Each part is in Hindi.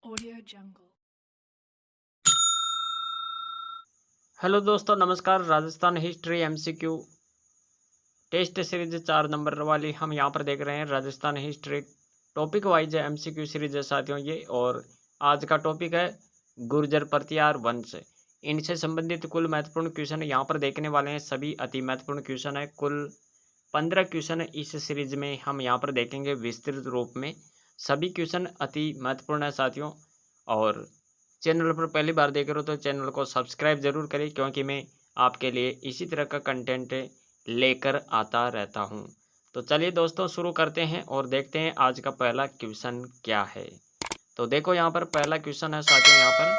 Audio Jungle. हेलो दोस्तों, नमस्कार। Rajasthan history MCQ test series 4 number वाली हम यहाँ पर देख रहे हैं। Rajasthan history topic wise MCQ series है साथियों ये। और आज का टॉपिक है गुर्जर प्रतिहार वंश। इनसे संबंधित कुल महत्वपूर्ण क्वेश्चन यहाँ पर देखने वाले हैं। सभी अति महत्वपूर्ण क्वेश्चन है। कुल 15 क्वेश्चन इस सीरीज में हम यहाँ पर देखेंगे विस्तृत रूप में। सभी क्वेश्चन अति महत्वपूर्ण है साथियों। और चैनल पर पहली बार देख रहे हो तो चैनल को सब्सक्राइब जरूर करें, क्योंकि मैं आपके लिए इसी तरह का कंटेंट लेकर आता रहता हूं। तो चलिए दोस्तों, शुरू करते हैं और देखते हैं आज का पहला क्वेश्चन क्या है। तो देखो यहाँ पर पहला क्वेश्चन है साथियों, यहाँ पर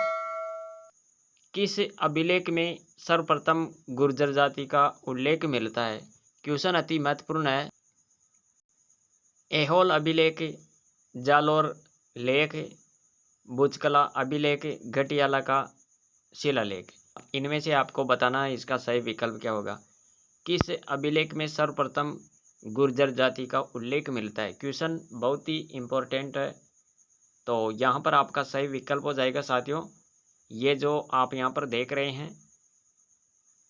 किस अभिलेख में सर्वप्रथम गुर्जर जाति का उल्लेख मिलता है। क्वेश्चन अति महत्वपूर्ण है। ऐहोल अभिलेख, जालोर लेख, बुचकला अभिलेख, घटियाला का शिलालेख। इनमें से आपको बताना है इसका सही विकल्प क्या होगा। किस अभिलेख में सर्वप्रथम गुर्जर जाति का उल्लेख मिलता है। क्वेश्चन बहुत ही इम्पोर्टेंट है। तो यहाँ पर आपका सही विकल्प हो जाएगा साथियों, ये जो आप यहाँ पर देख रहे हैं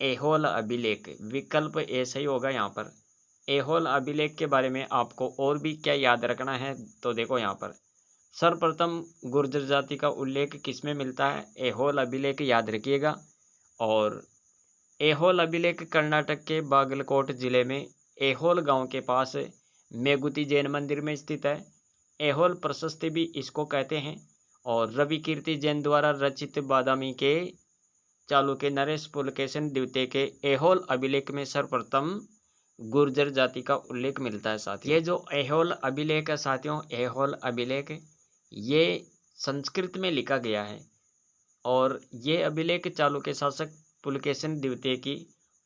ऐहोल अभिलेख। विकल्प ए सही होगा यहाँ पर। ऐहोल अभिलेख के बारे में आपको और भी क्या याद रखना है, तो देखो यहाँ पर सर्वप्रथम गुर्जर जाति का उल्लेख किसमें मिलता है। ऐहोल अभिलेख याद रखिएगा। और ऐहोल अभिलेख कर्नाटक के बागलकोट जिले में ऐहोल गांव के पास मेगुती जैन मंदिर में स्थित है। ऐहोल प्रशस्ति भी इसको कहते हैं। और रवि कीर्ति जैन द्वारा रचित बादामी के चालुक्य नरेश पुलकेशन द्वितीय के ऐहोल अभिलेख में सर्वप्रथम गुर्जर जाति का उल्लेख मिलता है साथियों। ये जो ऐहोल अभिलेख है साथियों, ऐहोल अभिलेख ये संस्कृत में लिखा गया है। और ये अभिलेख चालुक्य शासक पुलकेशन द्वितीय की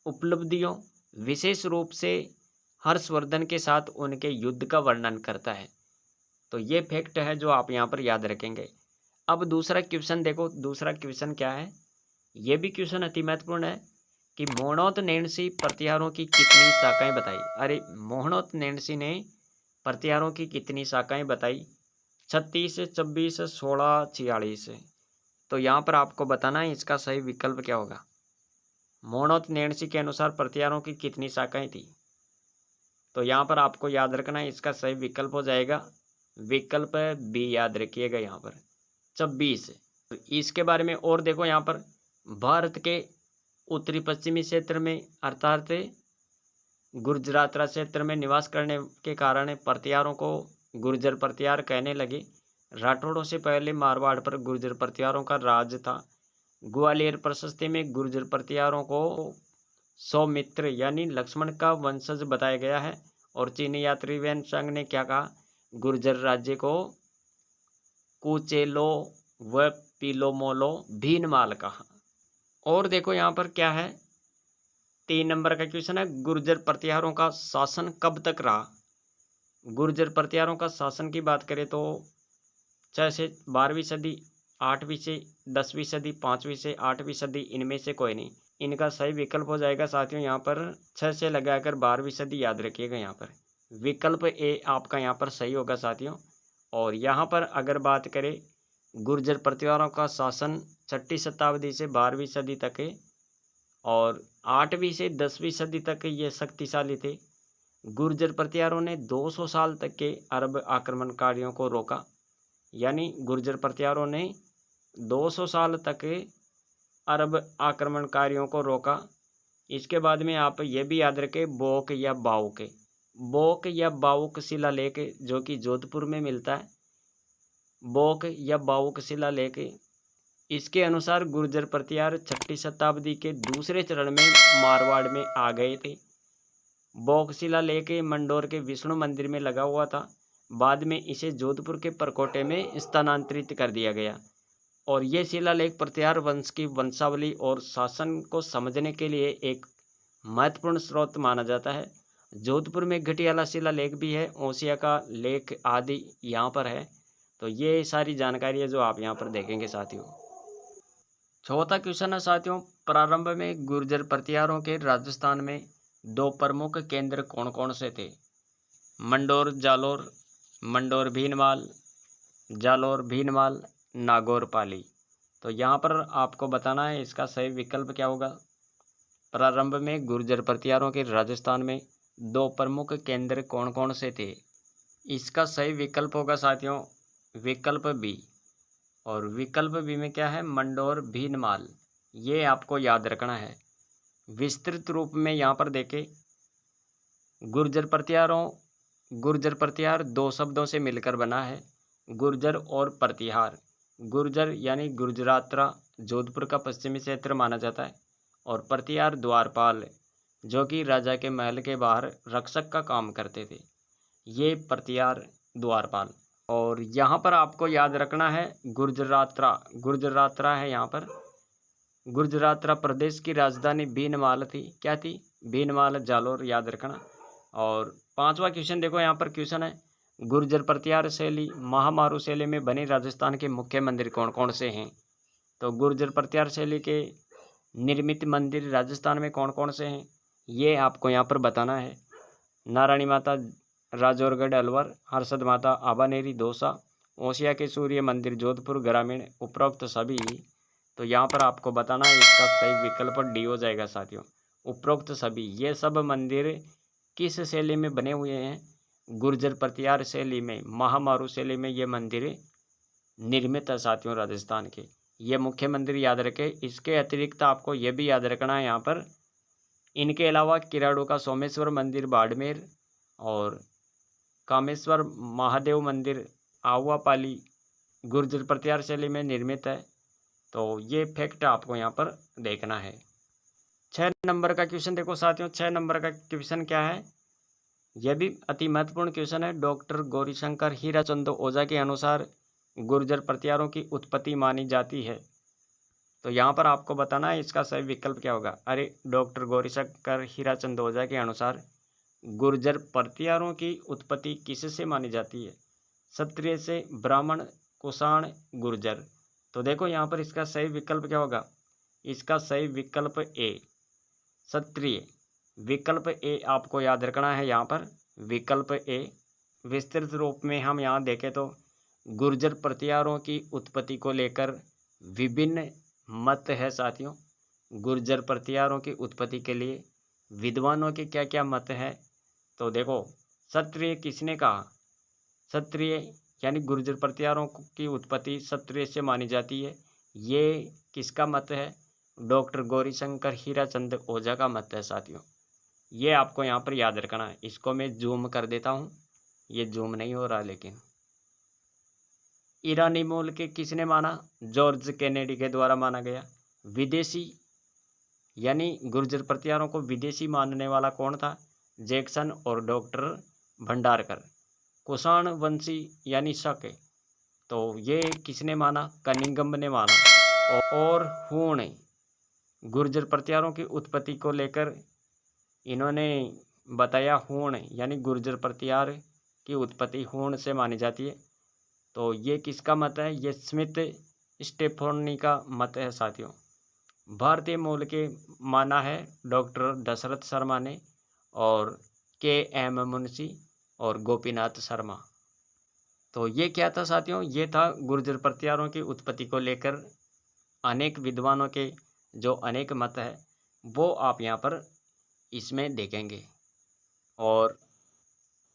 उपलब्धियों, विशेष रूप से हर्षवर्धन के साथ उनके युद्ध का वर्णन करता है। तो ये फैक्ट है जो आप यहाँ पर याद रखेंगे। अब दूसरा क्वेश्चन देखो, दूसरा क्वेश्चन क्या है। ये भी क्वेश्चन अति महत्वपूर्ण है कि मोहनोत नैणसी प्रतिहारों की कितनी शाखाएं बताई। अरे, मोहनोत नैणसी ने प्रतिहारों की कितनी शाखाएं बताई। 36, 26, 16, 46। तो यहाँ पर आपको बताना है इसका सही विकल्प क्या होगा। मोहनोत नैणसी के अनुसार प्रतिहारों की कितनी शाखाएं थी। तो यहाँ पर आपको याद रखना है इसका सही विकल्प हो जाएगा विकल्प बी। याद रखिएगा यहाँ पर 26। तो इसके बारे में और देखो यहाँ पर भारत के उत्तरी पश्चिमी क्षेत्र में अर्थात गुर्जरातरा क्षेत्र में निवास करने के कारण प्रतिहारों को गुर्जर प्रतिहार कहने लगे। राठौड़ों से पहले मारवाड़ पर गुर्जर प्रतिहारों का राज था। ग्वालियर प्रशस्ति में गुर्जर प्रतिहारों को सौमित्र यानी लक्ष्मण का वंशज बताया गया है। और चीनी यात्री वैन संघ ने क्या कहा, गुर्जर राज्य को कुचेलो व पिलोमोलो भीनमाल कहा। और देखो यहाँ पर क्या है, 3 नंबर का क्वेश्चन है गुर्जर प्रतिहारों का शासन कब तक रहा। गुर्जर प्रतिहारों का शासन की बात करें तो 6 से 12वीं सदी, 8वीं से 10वीं सदी, 5वीं से 8वीं सदी, इनमें से कोई नहीं। इनका सही विकल्प हो जाएगा साथियों यहाँ पर 6 से लगाकर 12वीं सदी। याद रखिएगा यहाँ पर विकल्प ए आपका यहाँ पर सही होगा साथियों। और यहाँ पर अगर बात करें गुर्जर प्रतिहारों का शासन 6वीं शताब्दी से 12वीं सदी तक है। और 8वीं से 10वीं सदी तक ये शक्तिशाली थे। गुर्जर प्रतिहारों ने 200 साल तक के अरब आक्रमणकारियों को रोका। यानी गुर्जर प्रतिहारों ने 200 साल तक अरब आक्रमणकारियों को रोका। इसके बाद में आप ये भी याद रखें बोक या बाउक। बोक या बाउक शिलालेख जो कि जोधपुर में मिलता है। बोक या बाउक शिलालेख, इसके अनुसार गुर्जर प्रतिहार 6वीं शताब्दी के दूसरे चरण में मारवाड़ में आ गए थे। बोक शिलालेख मंडोर के विष्णु मंदिर में लगा हुआ था। बाद में इसे जोधपुर के परकोटे में स्थानांतरित कर दिया गया। और ये शिलालेख प्रतिहार वंश की वंशावली और शासन को समझने के लिए एक महत्वपूर्ण स्रोत माना जाता है। जोधपुर में घटियाला शिलालेख भी है, ओसिया का लेख आदि यहाँ पर है। तो ये सारी जानकारी है जो आप यहाँ पर देखेंगे साथियों। चौथा क्वेश्चन है साथियों, प्रारंभ में गुर्जर प्रतिहारों के राजस्थान में 2 प्रमुख केंद्र कौन कौन से थे। मंडोर जालोर, मंडोर भीनमाल, जालोर भीनमाल, नागौर पाली। तो यहाँ पर आपको बताना है इसका सही विकल्प क्या होगा। प्रारंभ में गुर्जर प्रतिहारों के राजस्थान में 2 प्रमुख केंद्र कौन कौन से थे। इसका सही विकल्प होगा साथियों विकल्प बी। और विकल्प बी में क्या है, मंडोर भीनमाल। ये आपको याद रखना है। विस्तृत रूप में यहाँ पर देखें, गुर्जर प्रतिहार 2 शब्दों से मिलकर बना है, गुर्जर और प्रतिहार। गुर्जर यानी गुर्जरात्रा जोधपुर का पश्चिमी क्षेत्र माना जाता है, और प्रतिहार द्वारपाल जो कि राजा के महल के बाहर रक्षक का काम करते थे, ये प्रतिहार द्वारपाल। और यहाँ पर आपको याद रखना है गुर्जरात्रा है यहाँ पर। गुर्जरात्रा प्रदेश की राजधानी भीनमाल थी। क्या थी? भीनमाल, जालोर, याद रखना। और 5वां क्वेश्चन देखो, यहाँ पर क्वेश्चन है गुर्जर प्रतिहार शैली महामारू शैली में बने राजस्थान के मुख्य मंदिर कौन कौन से हैं। तो गुर्जर प्रतिहार शैली के निर्मित मंदिर राजस्थान में कौन कौन से हैं, ये आपको यहाँ पर बताना है। नारायणी माता राजौरगढ़ अलवर, हर्षद माता आबानेरी दौसा, ओसिया के सूर्य मंदिर जोधपुर ग्रामीण, उपरोक्त सभी। तो यहाँ पर आपको बताना है इसका सही विकल्प डी हो जाएगा साथियों, उपरोक्त सभी। ये सब मंदिर किस शैली में बने हुए हैं? गुर्जर प्रतिहार शैली में, महामारू शैली में ये मंदिर निर्मित है साथियों राजस्थान के। ये मुख्य मंदिर याद रखें। इसके अतिरिक्त आपको ये भी याद रखना है यहाँ पर, इनके अलावा किराड़ू का सोमेश्वर मंदिर बाड़मेर और कामेश्वर महादेव मंदिर आहुआपाली गुर्जर प्रतिहार शैली में निर्मित है। तो ये फैक्ट आपको यहाँ पर देखना है। 6 नंबर का क्वेश्चन देखो साथियों, 6 नंबर का क्वेश्चन क्या है, यह भी अति महत्वपूर्ण क्वेश्चन है। डॉक्टर गौरीशंकर हीराचंद ओझा के अनुसार गुर्जर प्रतिहारों की उत्पत्ति मानी जाती है। तो यहाँ पर आपको बताना है इसका सही विकल्प क्या होगा। अरे, डॉक्टर गौरीशंकर हीराचंद ओझा के अनुसार गुर्जर प्रतिहारों की उत्पत्ति किससे मानी जाती है? क्षत्रिय से, ब्राह्मण, कुषाण, गुर्जर। तो देखो यहाँ पर इसका सही विकल्प क्या होगा। इसका सही विकल्प ए, क्षत्रिय। विकल्प ए आपको याद रखना है यहाँ पर, विकल्प ए। विस्तृत रूप में हम यहाँ देखें तो गुर्जर प्रतिहारों की उत्पत्ति को लेकर विभिन्न मत है साथियों। गुर्जर प्रतिहारों की उत्पत्ति के लिए विद्वानों के क्या क्या मत है। तो देखो, क्षत्रिय किसने कहा? क्षत्रिय यानी गुर्जर प्रतिहारों की उत्पत्ति क्षत्रिय से मानी जाती है, ये किसका मत है? डॉक्टर गौरीशंकर हीराचंद ओझा का मत है साथियों। ये आपको यहाँ पर याद रखना है। इसको मैं जूम कर देता हूँ, ये जूम नहीं हो रहा लेकिन। ईरानी मूल के किसने माना? जॉर्ज कैनेडी के द्वारा माना गया। विदेशी यानी गुर्जर प्रतिहारों को विदेशी मानने वाला कौन था? जैक्सन और डॉक्टर भंडारकर। कुषाण वंशी यानी शक, तो ये किसने माना? कनिंघम ने माना। और हूण, गुर्जर प्रतिहारों की उत्पत्ति को लेकर इन्होंने बताया, हूण यानी गुर्जर प्रतिहार की उत्पत्ति हूण से मानी जाती है। तो ये किसका मत है? ये स्मिथ स्टेफनी का मत है साथियों। भारतीय मूल के माना है डॉक्टर दशरथ शर्मा ने, और के.एम. मुंशी और गोपीनाथ शर्मा। तो ये क्या था साथियों? ये था गुर्जर प्रतिहारों की उत्पत्ति को लेकर अनेक विद्वानों के जो अनेक मत है, वो आप यहाँ पर इसमें देखेंगे। और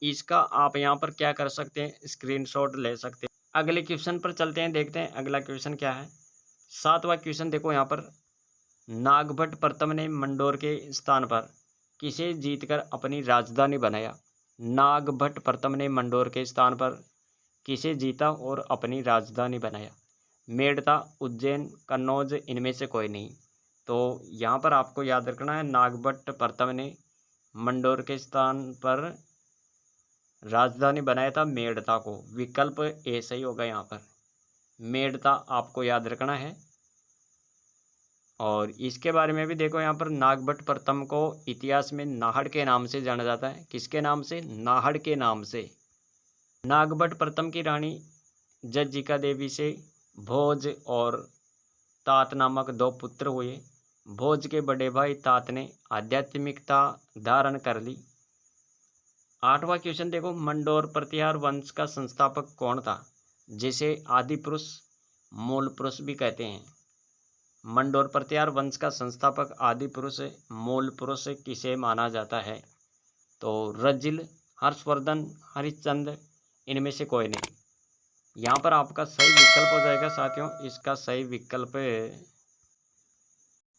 इसका आप यहाँ पर क्या कर सकते हैं, स्क्रीनशॉट ले सकते हैं। अगले क्वेश्चन पर चलते हैं, देखते हैं अगला क्वेश्चन क्या है। 7वां क्वेश्चन देखो यहाँ पर, नागभट्ट प्रथम ने मंडोर के स्थान पर किसे जीतकर अपनी राजधानी बनाया? नागभट्ट प्रथम ने मंडोर के स्थान पर किसे जीता और अपनी राजधानी बनाया? मेड़ता, उज्जैन, कन्नौज, इनमें से कोई नहीं। तो यहाँ पर आपको याद रखना है, नागभट्ट प्रथम ने मंडोर के स्थान पर राजधानी बनाया था मेड़ता को। विकल्प ए सही होगा यहाँ पर, मेड़ता आपको याद रखना है। और इसके बारे में भी देखो यहाँ पर, नागभट्ट प्रथम को इतिहास में नाहड़ के नाम से जाना जाता है। किसके नाम से? नाहड़ के नाम से। नागभट्ट प्रथम की रानी जज्जिका देवी से भोज और तात नामक 2 पुत्र हुए। भोज के बड़े भाई तात ने आध्यात्मिकता धारण कर ली। 8वां क्वेश्चन देखो, मंडोर प्रतिहार वंश का संस्थापक कौन था, जिसे आदि पुरुष मूल पुरुष भी कहते हैं। मंडोर प्रत्यार वंश का संस्थापक आदि पुरुष मूल पुरुष किसे माना जाता है? तो रजिल, हर्षवर्धन, हरिश्चंद्र, इनमें से कोई नहीं। यहाँ पर आपका सही विकल्प हो जाएगा साथियों, इसका सही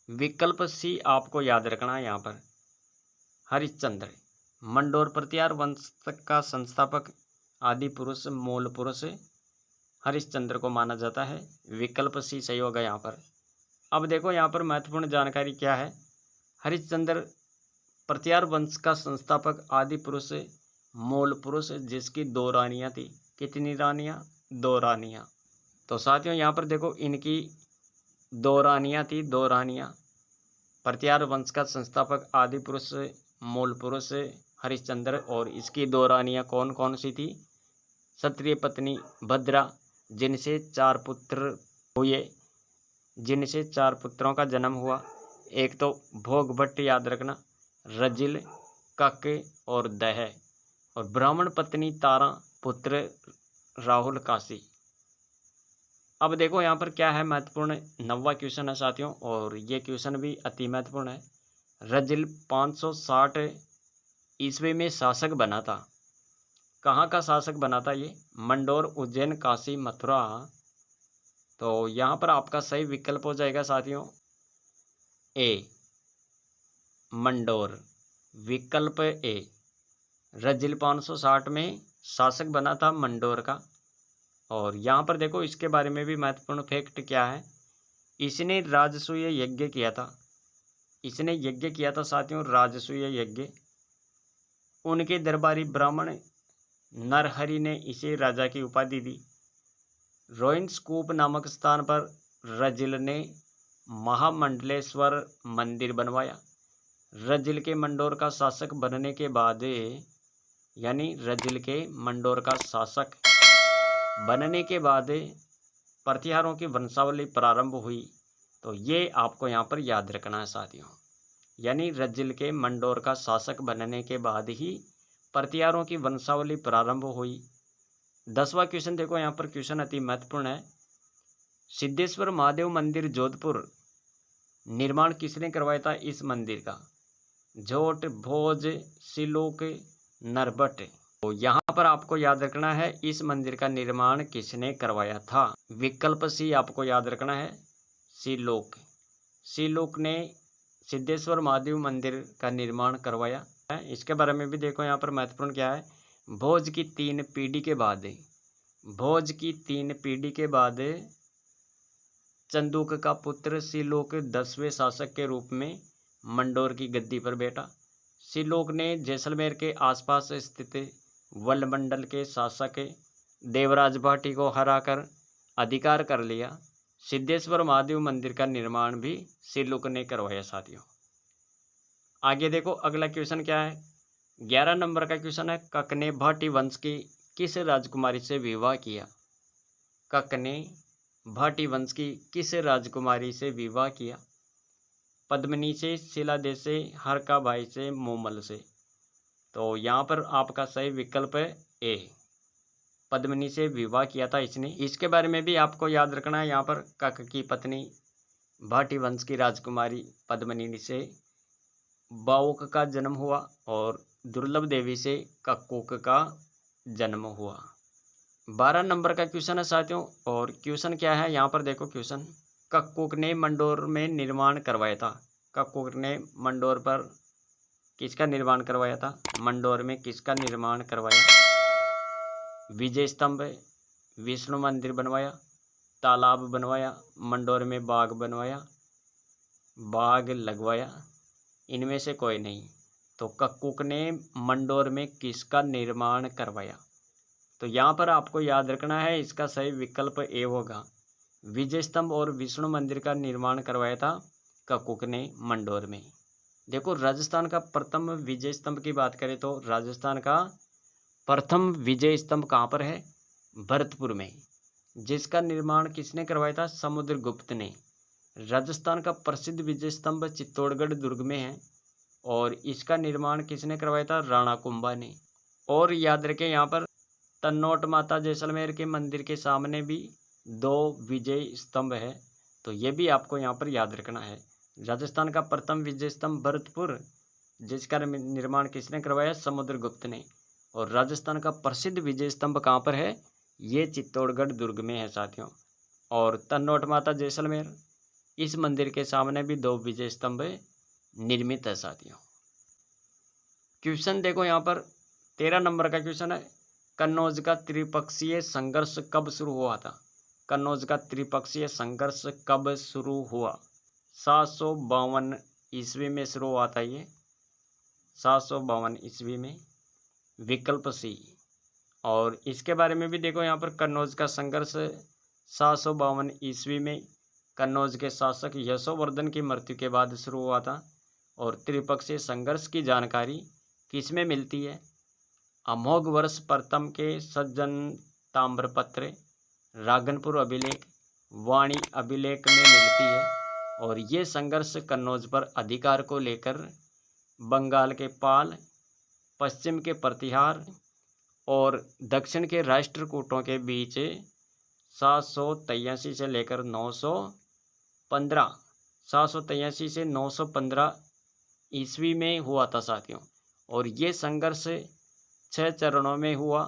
विकल्प सी आपको याद रखना है। यहाँ पर हरिश्चंद्र। मंडोर प्रत्यार वंश का संस्थापक आदि पुरुष मूल पुरुष हरिश्चंद्र को माना जाता है। विकल्प सी सही होगा यहाँ पर। अब देखो यहाँ पर महत्वपूर्ण जानकारी क्या है। हरिश्चंद्र प्रत्यार वंश का संस्थापक आदि पुरुष मूल पुरुष जिसकी 2 रानियाँ थी। कितनी रानियाँ? 2 रानियाँ। तो साथियों यहाँ पर देखो इनकी 2 रानियाँ थी, 2 रानियाँ। प्रत्यार वंश का संस्थापक आदि पुरुष मूल पुरुष हरिश्चंद्र, और इसकी 2 रानियाँ कौन कौन सी थी? क्षत्रिय पत्नी भद्रा, जिनसे 4 पुत्र हुए, जिनसे 4 पुत्रों का जन्म हुआ। एक तो भोगभट्ट, याद रखना, रजिल, कक और दह, और ब्राह्मण पत्नी तारा, पुत्र राहुल, काशी। अब देखो यहाँ पर क्या है महत्वपूर्ण, 9वां क्वेश्चन है साथियों, और ये क्वेश्चन भी अति महत्वपूर्ण है। रजिल 560 ईस्वी में शासक बना था। कहाँ का शासक बना था ये? मंडोर, उज्जैन, काशी, मथुरा। तो यहाँ पर आपका सही विकल्प हो जाएगा साथियों ए, मंडोर। विकल्प ए, रजिल 560 में शासक बना था मंडोर का। और यहाँ पर देखो इसके बारे में भी महत्वपूर्ण फैक्ट क्या है। इसने राजसूय यज्ञ किया था। इसने यज्ञ किया था साथियों, राजसूय यज्ञ। उनके दरबारी ब्राह्मण नरहरि ने इसे राजा की उपाधि दी। रोहिंसकूप नामक स्थान पर रजिल ने महामंडलेश्वर मंदिर बनवाया। रजिल के मंडोर का शासक बनने के बाद, यानी रजिल के मंडोर का शासक बनने के बाद प्रतिहारों की वंशावली प्रारंभ हुई। तो ये आपको यहाँ पर याद रखना है साथियों, यानी रजिल के मंडोर का शासक बनने के बाद ही प्रतिहारों की वंशावली प्रारंभ हुई। 10वां क्वेश्चन देखो, यहाँ पर क्वेश्चन अति महत्वपूर्ण है। सिद्धेश्वर महादेव मंदिर जोधपुर निर्माण किसने करवाया था? इस मंदिर का जोट, भोज, सिलोक, नरबट। तो यहाँ पर आपको याद रखना है इस मंदिर का निर्माण किसने करवाया था? विकल्प सी आपको याद रखना है, सिलोक। सिलोक ने सिद्धेश्वर महादेव मंदिर का निर्माण करवाया है। इसके बारे में भी देखो यहाँ पर महत्वपूर्ण क्या है। भोज की 3 पीढ़ी के बाद, भोज की 3 पीढ़ी के बाद चंदूक का पुत्र सिलोक 10वें शासक के रूप में मंडोर की गद्दी पर बैठा। सिलोक ने जैसलमेर के आसपास स्थित वलमंडल के शासक देवराज भाटी को हराकर अधिकार कर लिया। सिद्धेश्वर महादेव मंदिर का निर्माण भी सिलोक ने करवाया साथियों। आगे देखो अगला क्वेश्चन क्या है। 11 नंबर का क्वेश्चन है। कक ने भाटी वंश की किस राजकुमारी से विवाह किया? कक ने भाटी वंश की किस राजकुमारी से विवाह किया? पद्मिनी से, शिलादेश से, हरकाबाई से, मोमल से। तो यहाँ पर आपका सही विकल्प है ए, पद्मिनी से विवाह किया था इसने। इसके बारे में भी आपको याद रखना है। यहाँ पर कक की पत्नी भाटी वंश की राजकुमारी पद्मिनी से बाउक का जन्म हुआ और दुर्लभ देवी से कक्कुक का जन्म हुआ। 12 नंबर का क्वेश्चन है साथियों, और क्वेश्चन क्या है यहाँ पर देखो। क्वेश्चन, कक्कुक ने मंडोर में निर्माण करवाया था। कक्कुक ने मंडोर पर किसका निर्माण करवाया था? मंडोर में किसका निर्माण करवाया? विजय स्तंभ, विष्णु मंदिर बनवाया, तालाब बनवाया, मंडोर में बाग बनवाया, बाग लगवाया, इनमें से कोई नहीं। तो कक्कुक ने मंडोर में किसका निर्माण करवाया? तो यहाँ पर आपको याद रखना है इसका सही विकल्प ए होगा। विजय स्तंभ और विष्णु मंदिर का निर्माण करवाया था कक्कुक ने मंडोर में। देखो राजस्थान का प्रथम विजय स्तंभ की बात करें तो राजस्थान का प्रथम विजय स्तंभ कहाँ पर है? भरतपुर में। जिसका निर्माण किसने करवाया था? समुद्रगुप्त ने। राजस्थान का प्रसिद्ध विजय स्तंभ चित्तौड़गढ़ दुर्ग में है और इसका निर्माण किसने करवाया था? राणा कुंभा ने। और याद रखें यहाँ पर तन्नोट माता जैसलमेर के मंदिर के सामने भी 2 विजय स्तंभ है, तो ये भी आपको यहाँ पर याद रखना है। राजस्थान का प्रथम विजय स्तंभ भरतपुर, जिसका निर्माण किसने करवाया? समुद्रगुप्त ने। और राजस्थान का प्रसिद्ध विजय स्तंभ कहाँ पर है? ये चित्तौड़गढ़ दुर्ग में है साथियों। और तन्नोट माता जैसलमेर, इस मंदिर के सामने भी 2 विजय स्तंभ निर्मित है साथियों। क्वेश्चन देखो यहाँ पर 13 नंबर का क्वेश्चन है, कन्नौज का त्रिपक्षीय संघर्ष कब शुरू हुआ था? कन्नौज का त्रिपक्षीय संघर्ष कब शुरू हुआ? 752 ईस्वी में शुरू हुआ था ये, 752 ईस्वी में, विकल्प सी। और इसके बारे में भी देखो यहाँ पर, कन्नौज का संघर्ष 752 ईस्वी में कन्नौज के शासक यशोवर्धन की मृत्यु के बाद शुरू हुआ था। और त्रिपक्षीय संघर्ष की जानकारी किसमें मिलती है? अमोघ वर्ष प्रथम के सज्जन ताम्रपत्र, रागनपुर अभिलेख, वाणी अभिलेख में मिलती है। और ये संघर्ष कन्नौज पर अधिकार को लेकर बंगाल के पाल, पश्चिम के प्रतिहार और दक्षिण के राष्ट्रकूटों के बीच 783 से लेकर 915, 783 से 915 ईस्वी में हुआ था साथियों। और ये संघर्ष 6 चरणों में हुआ,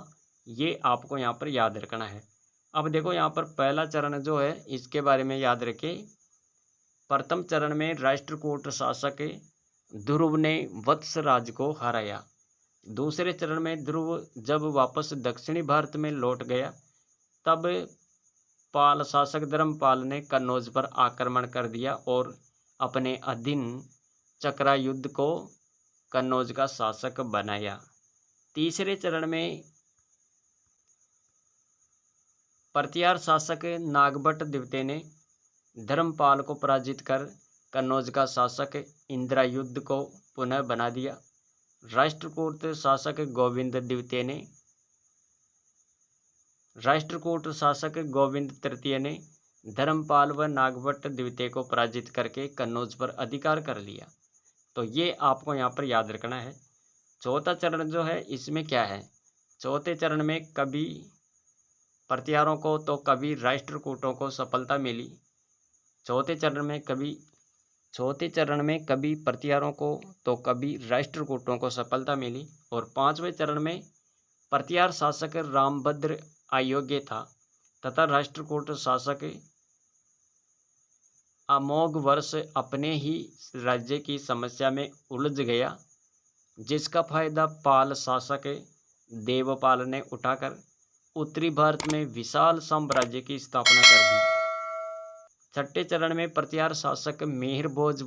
ये आपको यहाँ पर याद रखना है। अब देखो यहाँ पर पहला चरण जो है, इसके बारे में याद रखें। प्रथम चरण में राष्ट्रकूट शासक ध्रुव ने वत्सराज को हराया। दूसरे चरण में ध्रुव जब वापस दक्षिणी भारत में लौट गया, तब पाल शासक धर्मपाल ने कन्नौज पर आक्रमण कर दिया और अपने अधीन चक्रायुद्ध को कन्नौज का शासक बनाया। तीसरे चरण में प्रतिहार शासक नागभट्ट द्वितीय ने धर्मपाल को पराजित कर कन्नौज का शासक इंद्रायुद्ध को पुनः बना दिया। राष्ट्रकूट शासक गोविंद तृतीय ने धर्मपाल व नागभट्ट द्वितीय को पराजित करके कन्नौज पर अधिकार कर लिया। तो ये आपको यहाँ पर याद रखना है। चौथा चरण जो है, इसमें क्या है? चौथे चरण में कभी प्रतिहारों को तो कभी राष्ट्रकूटों को सफलता मिली। चौथे चरण में कभी प्रतिहारों को तो कभी राष्ट्रकूटों को सफलता मिली। और 5वें चरण में प्रतिहार शासक रामभद्र अयोग्य था तथा राष्ट्रकूट शासक अमोघ वर्ष अपने ही राज्य की समस्या में उलझ गया, जिसका फायदा पाल शासक देवपाल ने उठाकर उत्तरी भारत में विशाल साम्राज्य की स्थापना कर दी। छठे चरण में प्रतिहार शासक मेहरभोज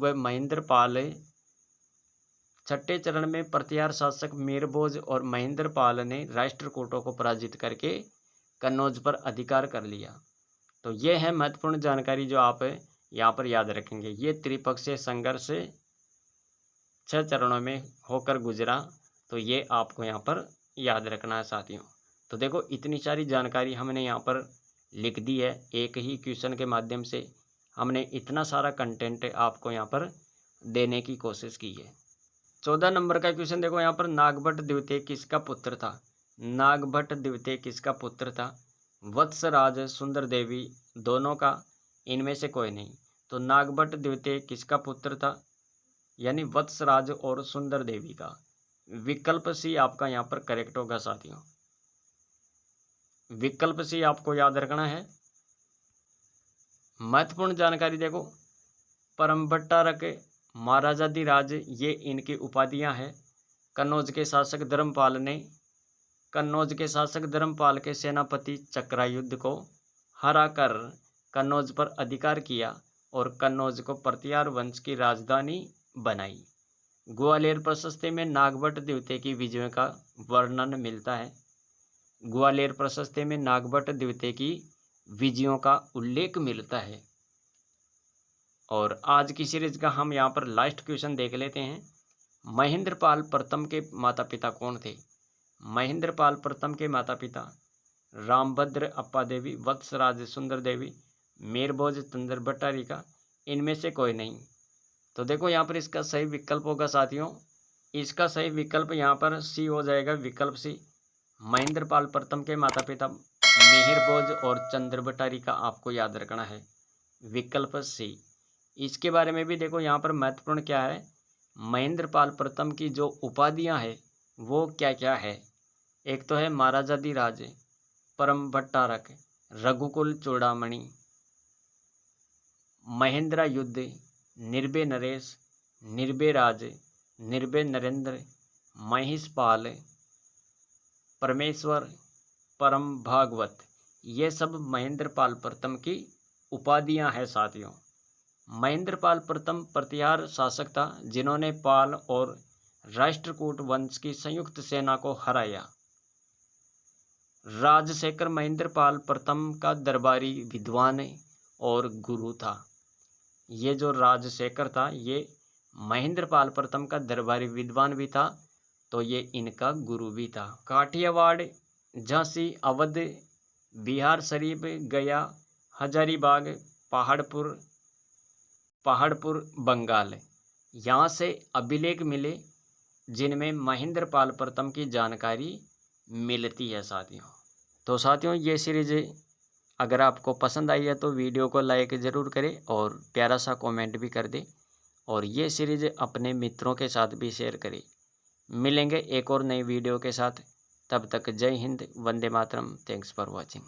और महेंद्रपाल ने राष्ट्रकूटों को पराजित करके कन्नौज पर अधिकार कर लिया। तो ये है महत्वपूर्ण जानकारी जो आप यहाँ पर याद रखेंगे। ये त्रिपक्षीय संघर्ष 6 चरणों में होकर गुजरा, तो ये आपको यहाँ पर याद रखना है साथियों। तो देखो, इतनी सारी जानकारी हमने यहाँ पर लिख दी है। एक ही क्वेश्चन के माध्यम से हमने इतना सारा कंटेंट आपको यहाँ पर देने की कोशिश की है। 14 नंबर का क्वेश्चन देखो यहाँ पर, नागभट्ट द्वितीय किसका पुत्र था? नागभट्ट द्वितीय किसका पुत्र था? वत्सराज, सुंदर देवी, दोनों का, इनमें से कोई नहीं। तो नागभट्ट द्वितीय किसका पुत्र था? यानी वत्सराज और सुंदर देवी का। विकल्प सी आपका यहाँ पर करेक्ट होगा साथियों। विकल्प सी आपको याद रखना है। महत्वपूर्ण जानकारी देखो, परमभट्टारक, महाराजाधिराज, ये इनकी उपाधियां हैं। कन्नौज के शासक धर्मपाल के सेनापति चक्रायुद्ध को हराकर कन्नौज पर अधिकार किया और कन्नौज को प्रतिहार वंश की राजधानी बनाई। ग्वालियर प्रशस्ति में नागभट्ट द्वितीय की विजयों का वर्णन मिलता है। ग्वालियर प्रशस्ति में नागभट्ट द्वितीय की विजयों का उल्लेख मिलता है। और आज की सीरीज का हम यहाँ पर लास्ट क्वेश्चन देख लेते हैं। महेंद्रपाल प्रथम के माता पिता कौन थे? महेंद्रपाल प्रथम के माता पिता रामभद्र अप्पा देवी, वत्सराज सुंदर देवी, मेरभोज तंदर भट्टारिका, इनमें से कोई नहीं। तो देखो यहाँ पर इसका सही विकल्प होगा साथियों, इसका सही विकल्प यहाँ पर सी हो जाएगा, विकल्प सी। महेंद्रपाल प्रथम के माता पिता मिहिर भोज और चंद्र बटारी का आपको याद रखना है। विकल्प सी। इसके बारे में भी देखो, यहाँ पर महत्वपूर्ण क्या है, महेंद्रपाल प्रथम की जो उपाधियां हैं वो क्या क्या है। एक तो है महाराजाधिराज, परम भट्टारक, रघुकुल चूड़ामणि, महेंद्र युद्ध, निर्भय नरेश, निर्भय राज, निर्भय नरेंद्र, महिषपाल, परमेश्वर, परम भागवत। ये सब महेंद्रपाल प्रथम की उपाधियां हैं साथियों। महेंद्रपाल प्रथम प्रतिहार शासक था जिन्होंने पाल और राष्ट्रकूट वंश की संयुक्त सेना को हराया। राजशेखर महेंद्रपाल प्रथम का दरबारी विद्वान और गुरु था। ये जो राजशेखर था ये महेंद्रपाल प्रथम का दरबारी विद्वान भी था, तो ये इनका गुरु भी था। काठियावाड़, झांसी, अवध, बिहार शरीफ, गया, हजारीबाग, पहाड़पुर, बंगाल, यहाँ से अभिलेख मिले जिनमें महेंद्रपाल प्रथम की जानकारी मिलती है साथियों। तो साथियों, ये सीरीज अगर आपको पसंद आई है तो वीडियो को लाइक ज़रूर करें और प्यारा सा कमेंट भी कर दें, और ये सीरीज अपने मित्रों के साथ भी शेयर करें। मिलेंगे एक और नई वीडियो के साथ, तब तक जय हिंद, वंदे मातरम। Thanks for watching.